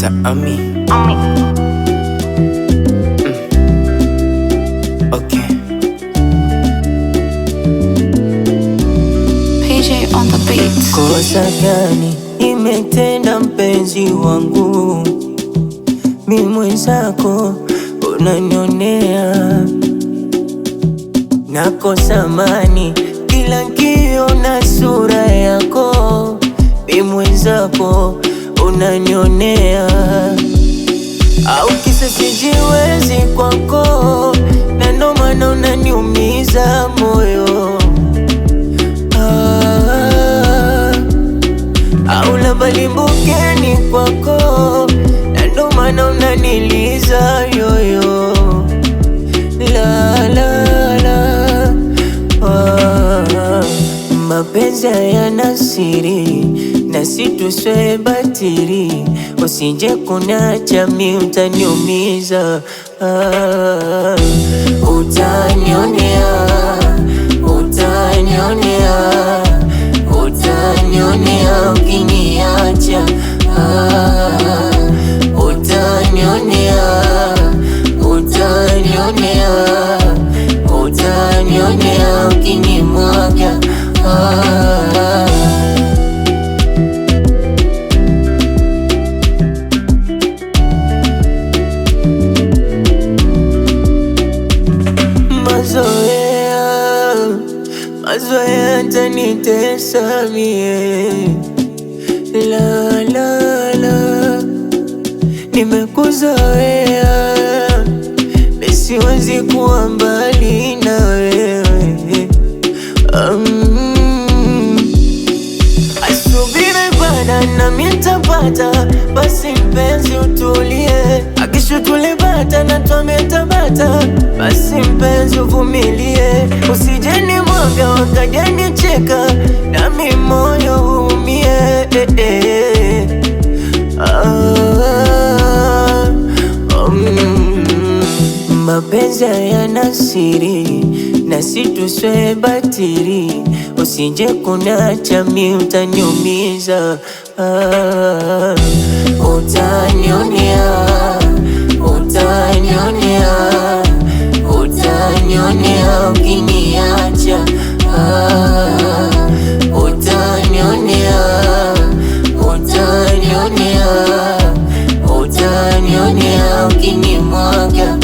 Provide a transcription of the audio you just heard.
Ami. Okay. PJ on the beat. Kosa gani nimetenda mpenzi wangu, mi mwenzako unanionea, nakosa amani kila nkiona sura yako, mi mwenzako unanionea, au kisa sijiwezi kwako, na ndo maana unaniumiza moyo. Au labda limbukeni kwako, na ndo maana unaniliza yoyo. La la la, mapenzi hayana siri, na situswe batiri, usije kuniacha mi utaniumiza. Utanionea, utanionea, utanionea ukiniacha. Utanionea, utanionea, utanionea ukinimwaga. Mazoea, mazoea yatanitesa mie. La la la, nimekuzoea, mi siwezi kuwa mbali na wewe. Asubiri bada nami nitapata, basi mpenzi utulie, akisha tulipata na twametabata, basi mpenzi uvumilie, usije nimwaga wakaja nicheka, nami moyo umie. Mapenzi hayana siri, na situswe batiri, usije kuniacha mi utaniumiza. Utanionea, utanionea, utanionea ukiniacha. Utanionea, utanionea, utanionea ukinimwaga.